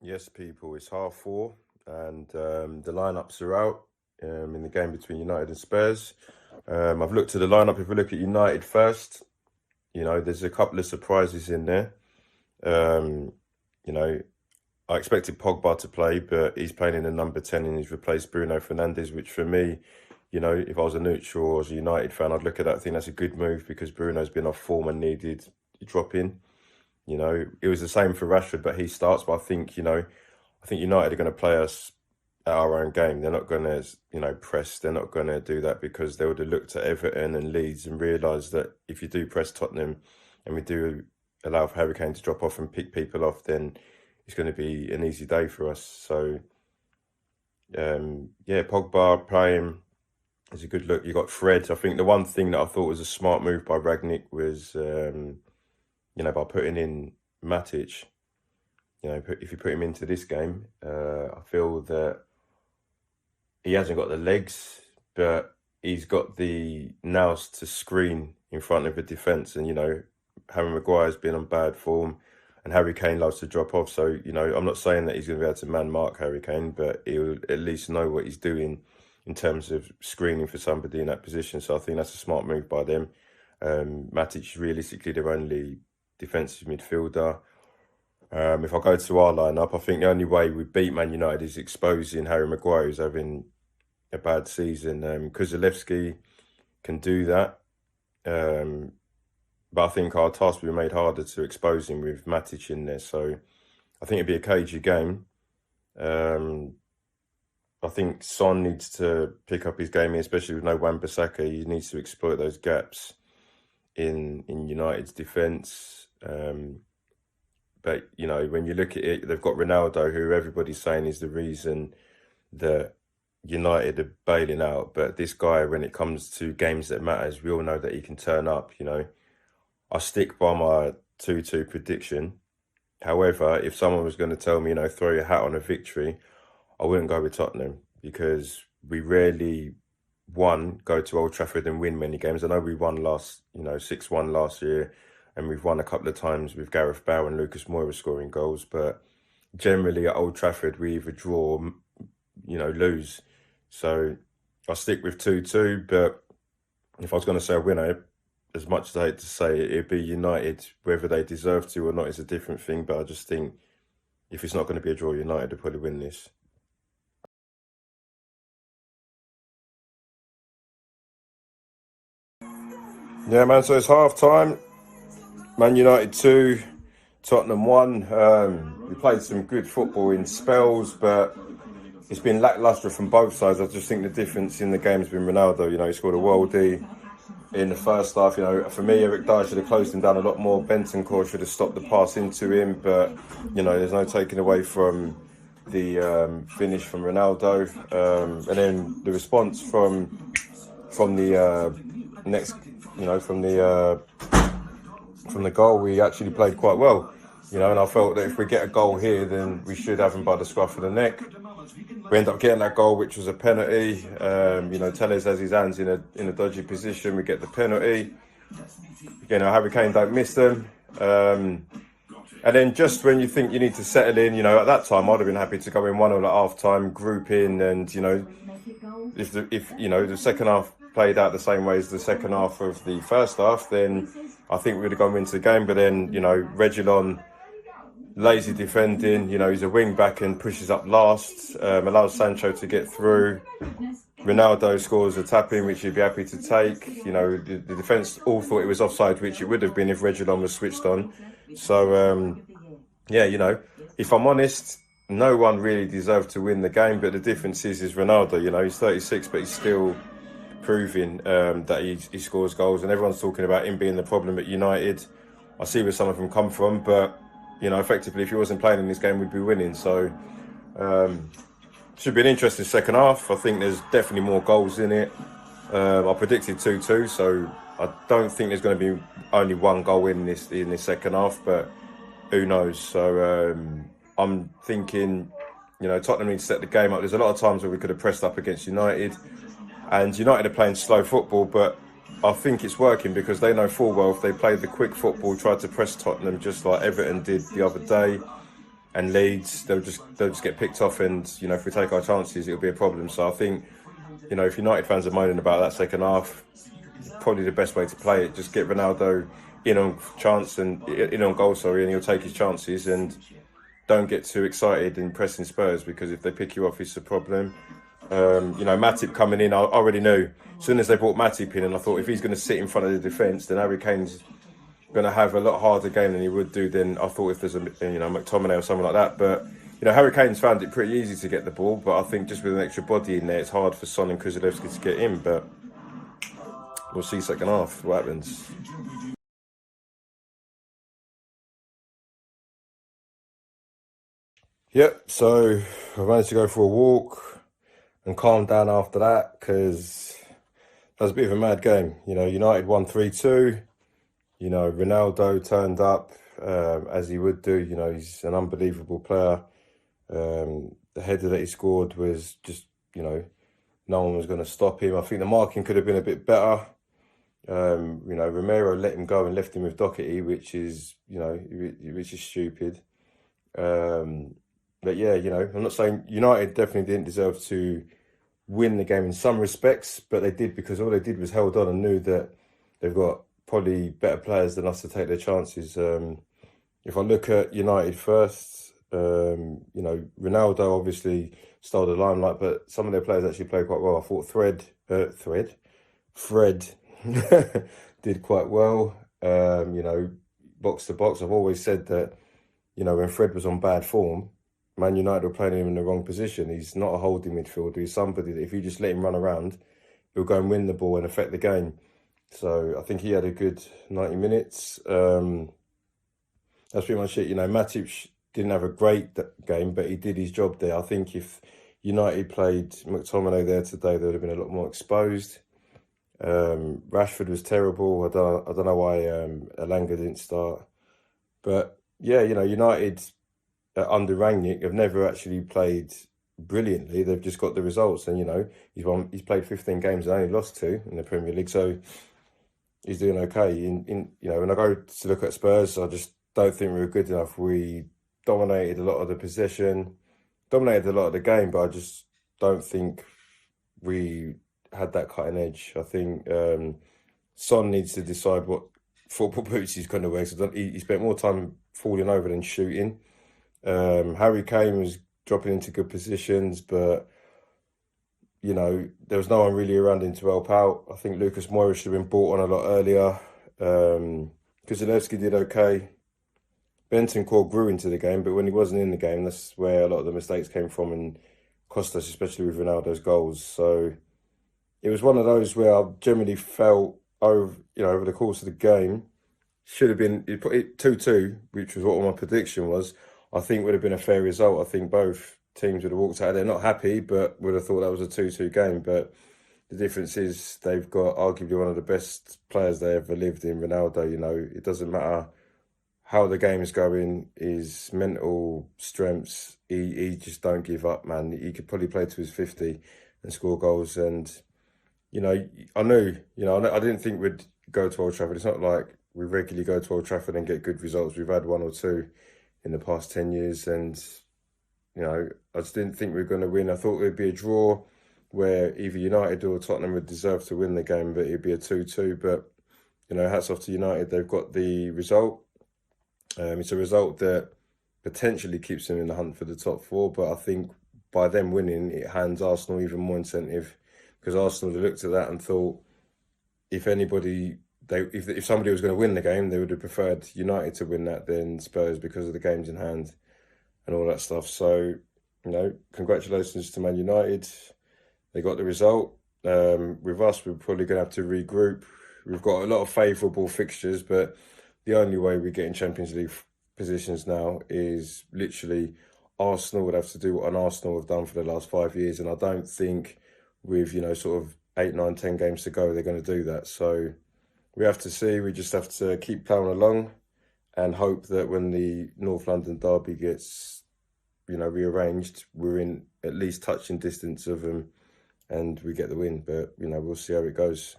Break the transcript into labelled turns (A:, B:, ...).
A: Yes, people, it's 4:30 and the lineups are out in the game between United and Spurs. I've looked at the lineup. If we look at United first, there's a couple of surprises in there. Um, you know, I expected Pogba to play, but he's playing in the number 10 and he's replaced Bruno Fernandes, which for me, if I was a neutral or as a United fan, I'd look at that and think that's a good move because Bruno's been off form and needed a drop in. It was the same for Rashford, but he starts. But I think United are going to play us at our own game. They're not going to, press. They're not going to do that because they would have looked at Everton and Leeds and realised that if you do press Tottenham and we do allow for Harry Kane to drop off and pick people off, then it's going to be an easy day for us. So, Pogba playing is a good look. You got Fred. I think the one thing that I thought was a smart move by Ragnick was, by putting in Matic. If you put him into this game, I feel that he hasn't got the legs, but he's got the nous to screen in front of a defence. And, Harry Maguire's been on bad form and Harry Kane loves to drop off. So, I'm not saying that he's going to be able to man-mark Harry Kane, but he'll at least know what he's doing in terms of screening for somebody in that position. So I think that's a smart move by them. Matic is realistically their only defensive midfielder. If I go to our lineup, I think the only way we beat Man United is exposing Harry Maguire, who's having a bad season. Kozalewski can do that. But I think our task will be made harder to expose him with Matic in there. So I think it'd be a cagey game. I think Son needs to pick up his game, especially with no Wan-Bissaka. He needs to exploit those gaps in United's defence. But, when you look at it, they've got Ronaldo, who everybody's saying is the reason that United are bailing out. But this guy, when it comes to games that matters, we all know that he can turn up, I stick by my 2-2 prediction. However, if someone was going to tell me, throw your hat on a victory, I wouldn't go with Tottenham because we rarely, go to Old Trafford and win many games. I know we won 6-1 last year. And we've won a couple of times with Gareth Bale and Lucas Moura scoring goals. But generally at Old Trafford, we either draw, lose. So I'll stick with 2-2. But if I was going to say a winner, as much as I hate to say it, it'd be United. Whether they deserve to or not is a different thing. But I just think if it's not going to be a draw, United will probably win this. Yeah, man. So it's half time. Man United 2, Tottenham 1. We played some good football in spells, but it's been lacklustre from both sides. I just think the difference in the game has been Ronaldo. He scored a worldie in the first half. For me, Eric Dyer should have closed him down a lot more. Bentancur should have stopped the pass into him, but, there's no taking away from the finish from Ronaldo. And then the response from the next, from the goal, we actually played quite well, and I felt that if we get a goal here, then we should have them by the scruff of the neck. We end up getting that goal, which was a penalty. Telles has his hands in a dodgy position. We get the penalty. Harry Kane don't miss them. And then just when you think you need to settle in, at that time I'd have been happy to go in 1-0 at half time, group in, and if the second half played out the same way as the second half of the first half, then I think we would have gone into the game. But then, Reguilon, lazy defending, he's a wing back and pushes up last, allows Sancho to get through. Ronaldo scores a tap-in, which he'd be happy to take. The defence all thought it was offside, which it would have been if Reguilon was switched on. So, if I'm honest, no one really deserved to win the game. But the difference is Ronaldo, he's 36, but he's still proving that he scores goals, and everyone's talking about him being the problem at United. I see where some of them come from, but effectively, if he wasn't playing in this game, we'd be winning. So should be an interesting second half. I think there's definitely more goals in it. I predicted 2-2, so I don't think there's going to be only one goal in this second half, but who knows. So I'm thinking, Tottenham need to set the game up. There's a lot of times where we could have pressed up against United. And United are playing slow football, but I think it's working because they know full well if they play the quick football, try to press Tottenham just like Everton did the other day, and Leeds, they'll just get picked off, and if we take our chances, it'll be a problem. So I think if United fans are moaning about that second half, probably the best way to play it, just get Ronaldo in on chance and in on goal, and he'll take his chances, and don't get too excited in pressing Spurs, because if they pick you off, it's a problem. Matip coming in, I already knew as soon as they brought Matip in, and I thought if he's going to sit in front of the defence, then Harry Kane's going to have a lot harder game than he would do. Then I thought if there's a McTominay or someone like that, but Harry Kane's found it pretty easy to get the ball, but I think just with an extra body in there, it's hard for Son and Kulusevski to get in. But we'll see second half what happens. Yep, so I managed to go for a walk and calm down after that, because that was a bit of a mad game. United won 3-2. Ronaldo turned up as he would do. He's an unbelievable player. The header that he scored was just, no one was going to stop him. I think the marking could have been a bit better. Romero let him go and left him with Doherty, which is stupid. But yeah, I'm not saying United definitely didn't deserve to win the game in some respects, but they did, because all they did was held on and knew that they've got probably better players than us to take their chances. If I look at United first, Ronaldo obviously stole the limelight, but some of their players actually played quite well. I thought Fred did quite well. Box to box. I've always said that, when Fred was on bad form, Man United were playing him in the wrong position. He's not a holding midfielder. He's somebody that if you just let him run around, he'll go and win the ball and affect the game. So I think he had a good 90 minutes. That's pretty much it. Matip didn't have a great game, but he did his job there. I think if United played McTominay there today, they would have been a lot more exposed. Rashford was terrible. I don't know why Elanga didn't start. But yeah, United under Rangnick have never actually played brilliantly. They've just got the results, and he's played 15 games and only lost 2 in the Premier League, so he's doing okay. When I go to look at Spurs, I just don't think we were good enough. We dominated a lot of the possession, dominated a lot of the game, but I just don't think we had that cutting edge. I think Son needs to decide what football boots he's going to wear. So he spent more time falling over than shooting. Harry Kane was dropping into good positions, but there was no one really around him to help out. I think Lucas Moura should have been brought on a lot earlier. Kulusevski did okay. Bentancur grew into the game, but when he wasn't in the game, that's where a lot of the mistakes came from and cost us, especially with Ronaldo's goals. So it was one of those where I generally felt over the course of the game, should have been 2-2, which was what my prediction was. I think would have been a fair result. I think both teams would have walked out there not happy, but would have thought that was a 2-2 game. But the difference is they've got arguably one of the best players they ever lived in, Ronaldo. It doesn't matter how the game is going, his mental strengths, he just don't give up, man. He could probably play to his 50 and score goals. And, I knew, I didn't think we'd go to Old Trafford. It's not like we regularly go to Old Trafford and get good results. We've had 1 or 2 in the past 10 years. And, I just didn't think we were going to win. I thought it would be a draw where either United or Tottenham would deserve to win the game, but it'd be a 2-2. But, hats off to United. They've got the result. It's a result that potentially keeps them in the hunt for the top 4, but I think by them winning, it hands Arsenal even more incentive, because Arsenal looked at that and thought if somebody was going to win the game, they would have preferred United to win that than Spurs because of the games in hand and all that stuff. So, congratulations to Man United. They got the result. With us, we're probably going to have to regroup. We've got a lot of favourable fixtures, but the only way we get in Champions League positions now is literally Arsenal would have to do what an Arsenal have done for the last 5 years. And I don't think with, sort of 8, 9, 10 games to go, they're going to do that. So we have to see. We just have to keep plowing along and hope that when the North London derby gets, rearranged, we're in at least touching distance of them and we get the win. But, we'll see how it goes.